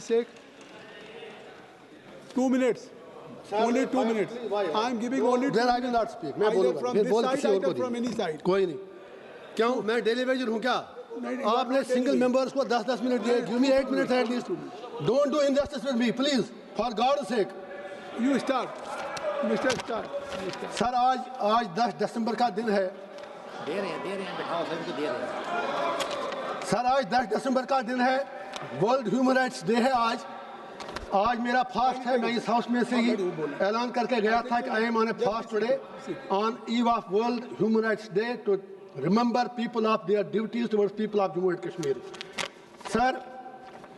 sake. 2 minutes. Only 2 minutes. I am giving only 2 Then I minutes. will not speak. मैं Either बोलूंगा from फिर this बोल side, किसी और either को from नहीं any side. कोई नहीं क्यों मैं डेलीवेजर हूँ क्या आपने सिंगल मेंबर्स को 10-10 मिनट दिए give me 8 minutes at least don't do injustice with me please for God sake You start. Mr. Start. You start. Sir आज 10 दिसंबर का दिन है दे रहे हैं बिठाओ सभी को दे रहे हैं। सर आज 10 दिसंबर का दिन है वर्ल्ड ह्यूमन राइट्स डे है आज मेरा फास्ट है मैं इस हाउस में से ही ऐलान करके गया था कि I am on a fast today on eve of world human rights day to remember people of their duties towards people of Jammu and Kashmir. Sir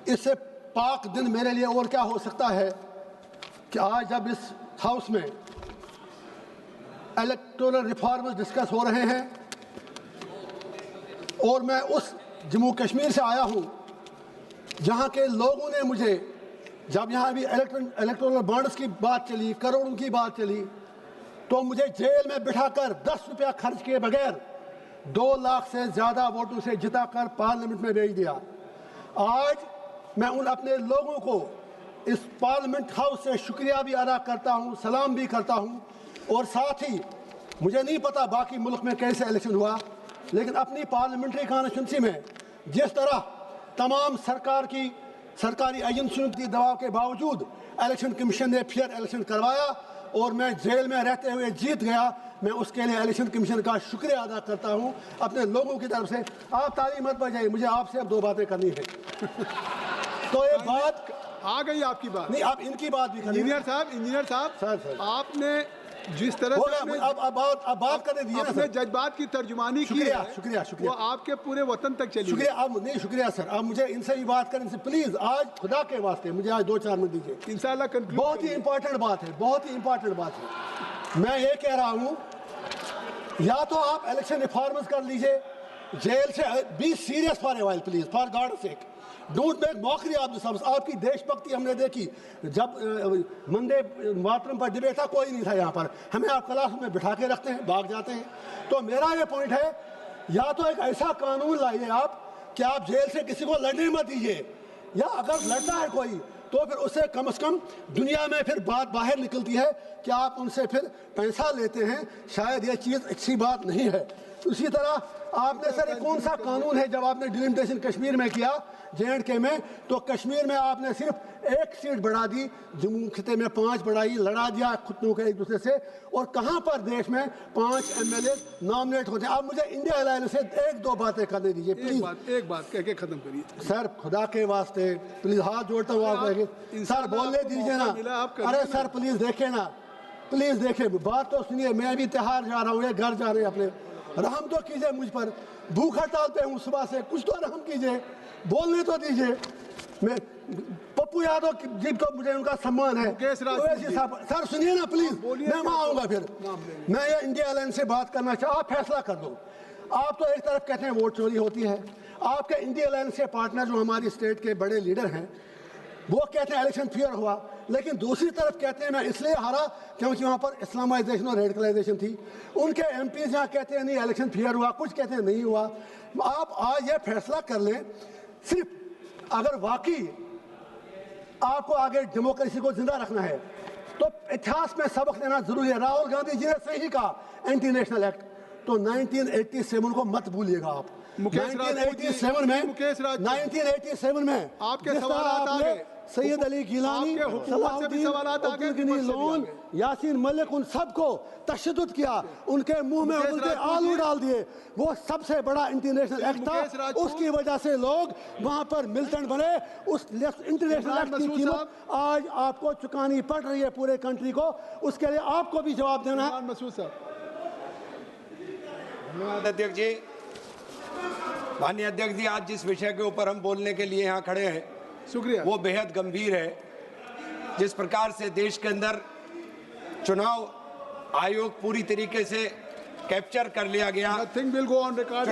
इससे पाक दिन मेरे लिए और क्या हो सकता है कि आज जब इस हाउस में इलेक्टोरल रिफॉर्म्स डिस्कस हो रहे हैं और मैं उस जम्मू कश्मीर से आया हूं जहां के लोगों ने मुझे जब यहां भी इलेक्टोरल बॉन्ड्स की बात चली करोड़ों की बात चली तो मुझे जेल में बिठाकर 10 रुपया खर्च किए बगैर 2 लाख से ज़्यादा वोटों से जिताकर पार्लियामेंट में भेज दिया। आज मैं उन अपने लोगों को इस पार्लियामेंट हाउस से शुक्रिया भी अदा करता हूं सलाम भी करता हूं और साथ ही मुझे नहीं पता बाकी मुल्क में कैसे इलेक्शन हुआ लेकिन अपनी पार्लियामेंट्री कॉन्स्टिट्यूंसी में जिस तरह तमाम सरकारी एजेंसियों की दबाव के बावजूद इलेक्शन कमीशन ने फेयर इलेक्शन करवाया और मैं जेल में रहते हुए जीत गया मैं उसके लिए इलेक्शन कमीशन का शुक्रिया अदा करता हूं अपने लोगों की तरफ से। आप ताली मत बजाइए मुझे आपसे अब 2 बातें करनी है तो ये बात आ गई आपकी बात नहीं आप इनकी बात भी इंजीनियर साहब सर। आपने जिस तरह से अब बात करने दीजिए ना अपने सर। जज्बात की तर्जुमानी की शुक्रिया है, शुक्रिया शुक्रिया वो आपके पूरे वतन तक चली शुक्रिया अब नहीं शुक्रिया सर आप मुझे इनसे भी बात करें इनसे प्लीज आज खुदा के वास्ते मुझे आज 2-4 मिनट दीजिए इंशाल्लाह कंक्लूड बहुत ही इंपॉर्टेंट बात है बहुत ही इंपॉर्टेंट बात है। मैं ये कह रहा हूँ या तो आप इलेक्शन रिफॉर्म्स कर लीजिए जेल से be serious for a while please for God sake don't make mockery of this house. आपकी देशभक्ति हमने देखी जब वंदे मातरम पर डिबेट था कोई नहीं था यहाँ पर हमें आप क्लास में बिठा के रखते हैं भाग जाते हैं। तो मेरा ये पॉइंट है या तो एक ऐसा कानून लाइए आप कि आप जेल से किसी को लड़ने मत दीजिए या अगर लड़ना है कोई तो फिर उससे कम से कम दुनिया में फिर बात बाहर निकलती है कि आप उनसे फिर पैसा लेते हैं शायद ये चीज़ अच्छी बात नहीं है। उसी तरह आपने सर कौन सा कानून है जब आपने डिलिमिटेशन कश्मीर में किया J&K में तो कश्मीर में आपने सिर्फ 1 सीट बढ़ा दी जम्मू खिते में 5 बढ़ाई लड़ा दिया खुद को एक दूसरे से और कहाँ पर देश में 5 MLA नॉमिनेट होते हैं। आप मुझे इंडिया अलायंस से 1-2 बातें करने दीजिए प्लीज एक बात कह के खत्म करिए सर खुदा के वास्ते प्लीज हाथ जोड़ता हूँ आप सर बोलने दीजिए ना अरे सर प्लीज देखे ना प्लीज देखे बात तो सुनिए मैं भी त्योहार जा रहा हूँ ये घर जा रहे हैं अपने रहम तो कीजिए मुझ पर भूख हड़ताल पे हूँ सुबह से कुछ तो रहम कीजिए बोलने तो दीजिए। मैं पप्पू यादव जिनको मुझे उनका सम्मान है सर सुनिए ना प्लीज मैं वहाँ आऊँगा फिर मैं ये इंडिया अलायंस से बात करना चाहूँ आप फैसला कर दो। आप तो एक तरफ कहते हैं वोट चोरी होती है आपके इंडिया अलायंस के पार्टनर जो हमारी स्टेट के बड़े लीडर हैं वो कहते हैं इलेक्शन फेयर हुआ लेकिन दूसरी तरफ कहते हैं मैं इसलिए हारा क्योंकि वहाँ पर इस्लामाइजेशन और रेडिकलाइजेशन थी। उनके MPs यहाँ कहते हैं नहीं इलेक्शन फेयर हुआ कुछ कहते हैं नहीं हुआ। आप आज ये फैसला कर लें सिर्फ अगर वाकई आपको आगे डेमोक्रेसी को जिंदा रखना है तो इतिहास में सबक लेना जरूरी है। राहुल गांधी जी ने सही कहा एंटी नेशनल एक्ट तो 1987 को मत भूलिएगा आप 1987 में आपके सवाल आ गए सैयद अली गिलानी लोन यासीन मलिक उन सबको तशद्दुद किया उनके मुंह में उबलते आलू डाल दिए वो सबसे बड़ा इंटरनेशनल एक्ट था उसकी वजह से लोग वहां पर मिलिटेंट बने। उस इंटरनेशनल एक्ट की कीमत आज आपको चुकानी पड़ रही है पूरे कंट्री को उसके लिए आपको भी जवाब देना है। मसूद साहब अध्यक्ष जी माननीय अध्यक्ष जी आज जिस विषय के ऊपर हम बोलने के लिए यहाँ खड़े हैं शुक्रिया वो बेहद गंभीर है। जिस प्रकार से देश के अंदर चुनाव आयोग पूरी तरीके से कैप्चर कर लिया गया nothing will go on record